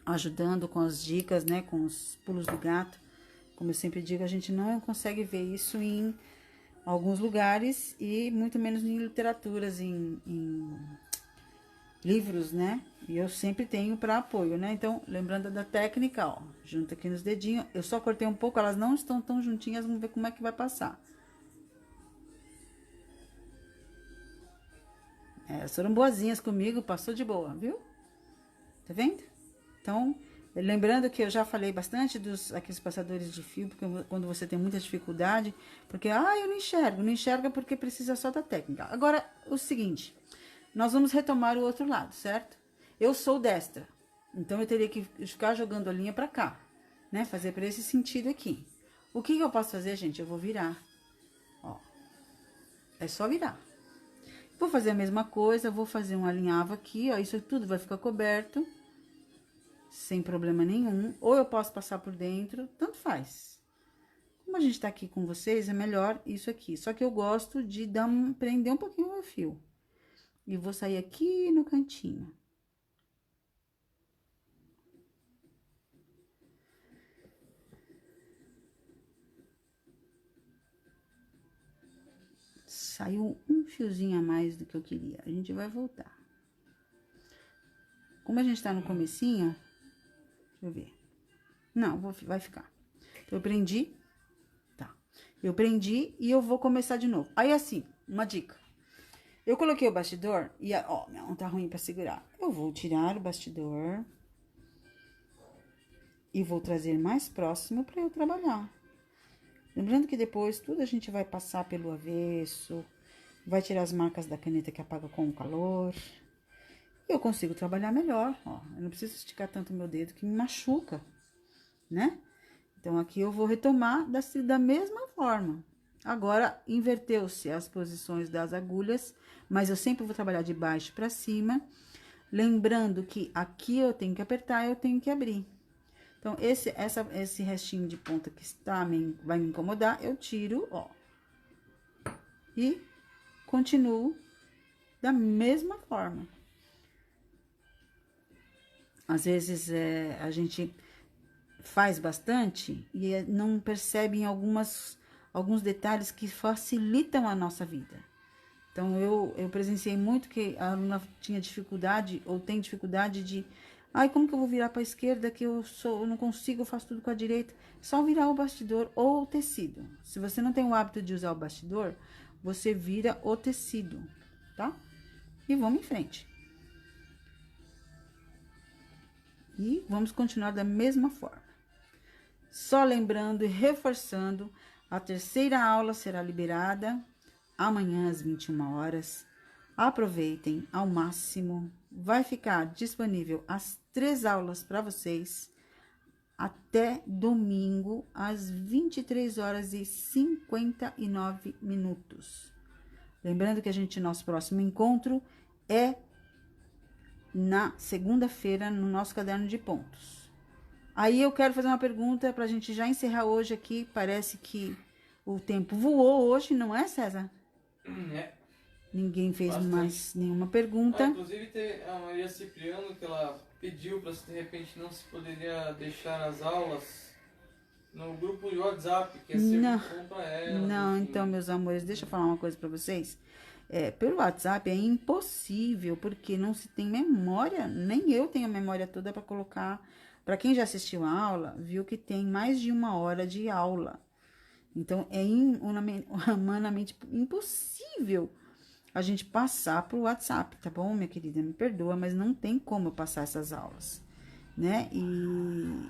ajudando com as dicas, né, com os pulos do gato. Como eu sempre digo, a gente não consegue ver isso em alguns lugares e muito menos em literaturas, em livros, né? E eu sempre tenho para apoio, né? Então, lembrando da técnica, ó, junta aqui nos dedinhos. Eu só cortei um pouco, elas não estão tão juntinhas, vamos ver como é que vai passar. Elas foram boazinhas comigo, passou de boa, viu? Tá vendo? Então, lembrando que eu já falei bastante dos aqueles passadores de fio, porque quando você tem muita dificuldade, porque, eu não enxerga porque precisa só da técnica. Agora, o seguinte, nós vamos retomar o outro lado, certo? Eu sou destra, então eu teria que ficar jogando a linha pra cá, né? Fazer para esse sentido aqui. O que eu posso fazer, gente? Eu vou virar, ó, é só virar. Vou fazer a mesma coisa, vou fazer um alinhavo aqui, ó, isso tudo vai ficar coberto, sem problema nenhum. Ou eu posso passar por dentro, tanto faz. Como a gente tá aqui com vocês, é melhor isso aqui. Só que eu gosto de prender um pouquinho o fio. E vou sair aqui no cantinho. Saiu um fiozinho a mais do que eu queria. A gente vai voltar. Como a gente tá no comecinho, deixa eu ver. Não, vai ficar. Então, eu prendi. Tá. Eu prendi e eu vou começar de novo. Aí, assim, uma dica. Eu coloquei o bastidor e, ó, minha mão tá ruim pra segurar. Eu vou tirar o bastidor e vou trazer mais próximo pra eu trabalhar. Lembrando que depois tudo a gente vai passar pelo avesso, vai tirar as marcas da caneta que apaga com o calor. E eu consigo trabalhar melhor, ó. Eu não preciso esticar tanto o meu dedo que me machuca, né? Então, aqui eu vou retomar da mesma forma. Agora, inverteu-se as posições das agulhas, mas eu sempre vou trabalhar de baixo para cima. Lembrando que aqui eu tenho que apertar, eu tenho que abrir. Então, esse restinho de ponta que vai me incomodar, eu tiro, ó. E continuo da mesma forma. Às vezes, a gente faz bastante e não percebe em alguns detalhes que facilitam a nossa vida. Então, eu presenciei muito que a aluna tinha dificuldade ou tem dificuldade de... como que eu vou virar para a esquerda que eu não consigo, eu faço tudo com a direita. Só virar o bastidor ou o tecido. Se você não tem o hábito de usar o bastidor, você vira o tecido, tá? E vamos em frente. E vamos continuar da mesma forma. Só lembrando e reforçando, a terceira aula será liberada amanhã às 21 horas. Aproveitem ao máximo. Vai ficar disponível as 3 aulas para vocês até domingo às 23 horas e 59 minutos. Lembrando que nosso próximo encontro é na segunda-feira no nosso caderno de pontos. Aí eu quero fazer uma pergunta pra gente já encerrar hoje aqui. Parece que o tempo voou hoje, não é, César? É. Ninguém fez Bastante. Mais nenhuma pergunta. Inclusive teve a Maria Cipriano, que ela pediu para se de repente não se poderia deixar as aulas no grupo de WhatsApp, que é sempre bom para ela. Não, enfim. então, meus amores, deixa eu falar uma coisa pra vocês. Pelo WhatsApp é impossível, porque não se tem memória, nem eu tenho a memória toda para colocar. Para quem já assistiu a aula, viu que tem mais de 1 hora de aula. Então, é humanamente impossível a gente passar pro WhatsApp, tá bom, minha querida? Me perdoa, mas não tem como eu passar essas aulas, né?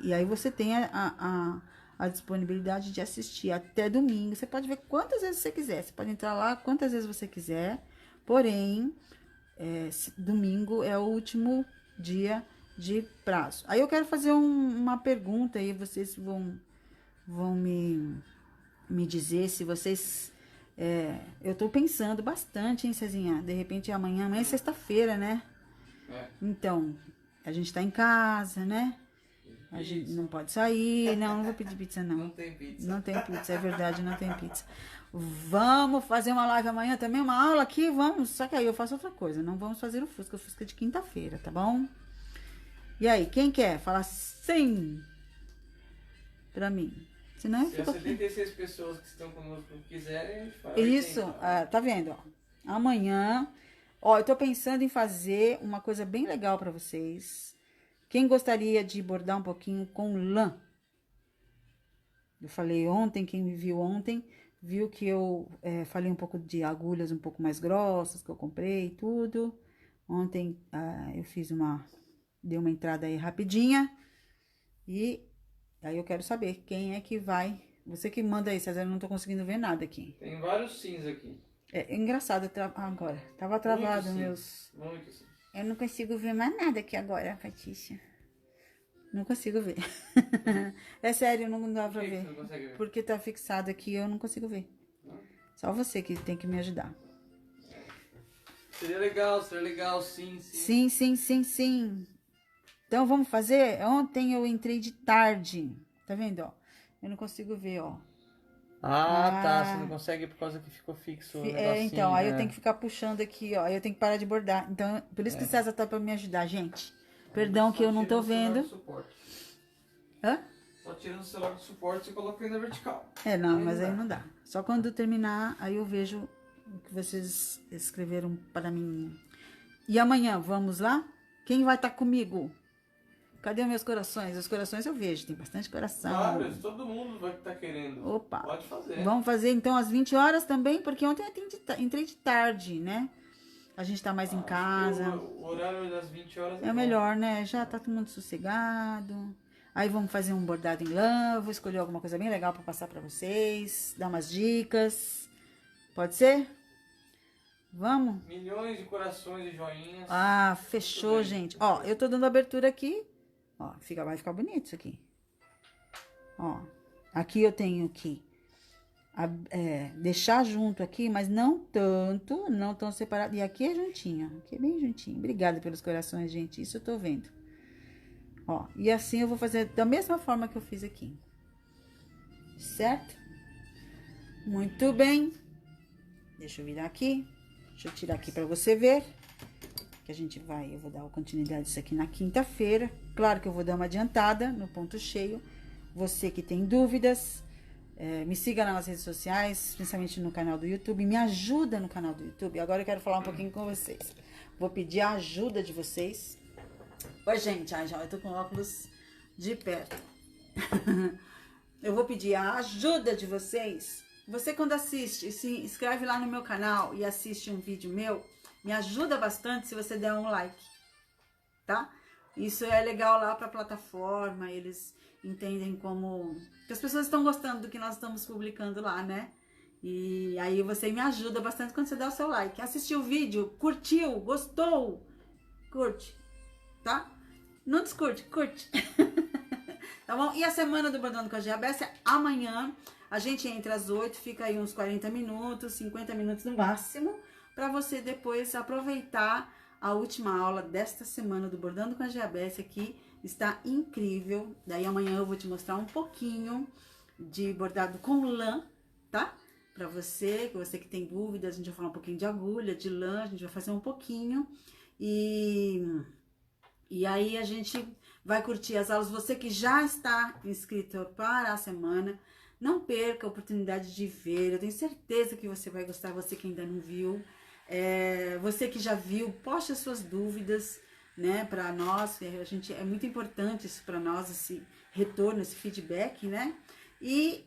E aí você tem a disponibilidade de assistir até domingo. Você pode ver quantas vezes você quiser. Você pode entrar lá quantas vezes você quiser. Porém, domingo é o último dia de prazo. Aí eu quero fazer uma pergunta aí. Vocês vão me dizer se vocês... eu tô pensando bastante, hein, Cezinha? De repente amanhã é sexta-feira, né? Então, a gente tá em casa, né? A gente não pode sair. Não, não vou pedir pizza, não. Não tem pizza. Não tem pizza, é verdade, não tem pizza. Vamos fazer uma live amanhã também, uma aula aqui, vamos. Só que aí eu faço outra coisa, não vamos fazer o Fusca é de quinta-feira, tá bom? E aí, quem quer? Fala sim pra mim. Senão eu Se fico as aqui. 76 pessoas que estão conosco quiserem, a gente faz. Isso, então. tá vendo, ó. Amanhã, ó, eu tô pensando em fazer uma coisa bem legal pra vocês. Quem gostaria de bordar um pouquinho com lã? Eu falei ontem, quem me viu ontem, viu que eu falei um pouco de agulhas um pouco mais grossas, que eu comprei e tudo. Ontem eu dei uma entrada aí rapidinha. E aí eu quero saber quem é que vai. Você que manda aí, César, eu não tô conseguindo ver nada aqui. Tem vários sims aqui. É engraçado, agora. Tava travado Muitos meus... sims. Muitos sims. Eu não consigo ver mais nada aqui agora, Patrícia. Não consigo ver. É sério, não dá pra Por que ver. você não consegue ver? Porque tá fixado aqui, eu não consigo ver. Não? Só você que tem que me ajudar. Seria legal, sim. Sim. Então, vamos fazer? Ontem eu entrei de tarde. Tá vendo, ó? Eu não consigo ver, ó. Tá. Você não consegue por causa que ficou fixo o negocinho, Então, aí eu né? tenho que ficar puxando aqui, ó. Aí eu tenho que parar de bordar. Então, por isso que o César tá pra me ajudar, gente. Perdão que eu não tô vendo. Hã? Só tirando o celular do suporte e colocando na vertical. Não, mas aí não dá. Só quando terminar, aí eu vejo o que vocês escreveram para mim. E amanhã, vamos lá? Quem vai estar comigo? Cadê meus corações? Os corações eu vejo, tem bastante coração. Claro, todo mundo vai estar querendo. Opa. Pode fazer. Vamos fazer então às 20 horas também, porque ontem eu entrei de tarde, né? A gente tá mais em casa. O horário das 20 horas É melhor, né? Já tá todo mundo sossegado. Aí vamos fazer um bordado em lã. Vou escolher alguma coisa bem legal para passar para vocês. Dar umas dicas. Pode ser? Vamos? Milhões de corações e joinhas. Fechou, gente. Ó, eu tô dando abertura aqui. Ó, vai ficar bonito isso aqui. Ó, aqui eu tenho que deixar junto aqui, mas não tanto, não tão separado. E aqui é juntinho, aqui é bem juntinho. Obrigada pelos corações, gente. Isso eu tô vendo. Ó, e assim eu vou fazer da mesma forma que eu fiz aqui. Certo? Muito bem. Deixa eu virar aqui. Deixa eu tirar aqui pra você ver. Que eu vou dar continuidade disso aqui na quinta-feira. Claro que eu vou dar uma adiantada no ponto cheio. Você que tem dúvidas, me siga lá nas redes sociais, principalmente no canal do YouTube. Me ajuda no canal do YouTube. Agora eu quero falar um pouquinho com vocês. Vou pedir a ajuda de vocês. Oi, gente. Eu tô com óculos de perto. Eu vou pedir a ajuda de vocês. Você quando assiste, se inscreve lá no meu canal e assiste um vídeo meu, me ajuda bastante se você der um like, tá? Isso é legal lá para a plataforma, eles entendem como... que as pessoas estão gostando do que nós estamos publicando lá, né? E aí você me ajuda bastante quando você dá o seu like. Assistiu o vídeo, curtiu, gostou, curte, tá? Não descurte, curte. Tá bom? E a semana do Bordando com a Giabessia, amanhã, a gente entra às 8, fica aí uns 40 minutos, 50 minutos no máximo, para você depois aproveitar a última aula desta semana do Bordando com a Giabessia, que está incrível. Daí amanhã eu vou te mostrar um pouquinho de bordado com lã, tá? Para você que tem dúvidas, a gente vai falar um pouquinho de agulha, de lã, a gente vai fazer um pouquinho. E aí a gente vai curtir as aulas. Você que já está inscrito para a semana, não perca a oportunidade de ver. Eu tenho certeza que você vai gostar, você que ainda não viu. Você que já viu, poste as suas dúvidas, né, para nós. É muito importante isso para nós, esse retorno, esse feedback, né? E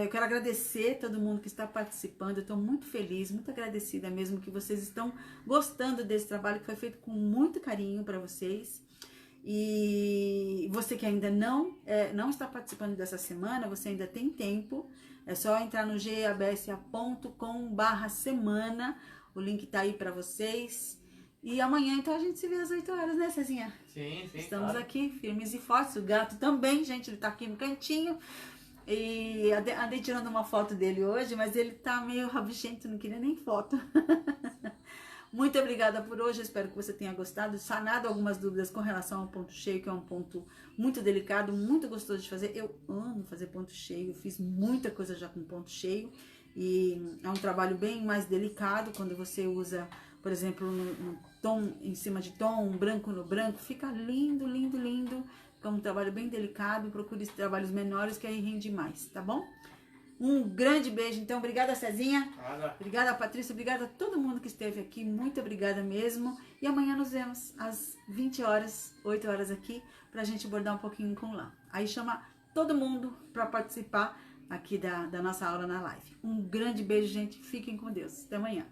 eu quero agradecer todo mundo que está participando. Eu estou muito feliz, muito agradecida mesmo que vocês estão gostando desse trabalho que foi feito com muito carinho para vocês. E você que ainda não está participando dessa semana, você ainda tem tempo. É só entrar no giabessia.com/semana. O link tá aí para vocês. E amanhã, então, a gente se vê às 8 horas, né, Cezinha? Sim, Estamos claro. aqui, firmes e fortes. O gato também, gente, ele tá aqui no cantinho. E andei tirando uma foto dele hoje, mas ele tá meio rabugento, não queria nem foto. Muito obrigada por hoje, espero que você tenha gostado, sanado algumas dúvidas com relação ao ponto cheio, que é um ponto muito delicado, muito gostoso de fazer. Eu amo fazer ponto cheio, eu fiz muita coisa já com ponto cheio, e é um trabalho bem mais delicado quando você usa, por exemplo, no tom, em cima de tom, um branco no branco, fica lindo, lindo, lindo. É um trabalho bem delicado, procure trabalhos menores que aí rende mais, tá bom? Um grande beijo, então, obrigada Cezinha, obrigada Patrícia, obrigada a todo mundo que esteve aqui, muito obrigada mesmo, e amanhã nos vemos às 20 horas, 8 horas aqui, pra gente bordar um pouquinho com lã. Aí chama todo mundo pra participar aqui da nossa aula na live. Um grande beijo, gente, fiquem com Deus, até amanhã.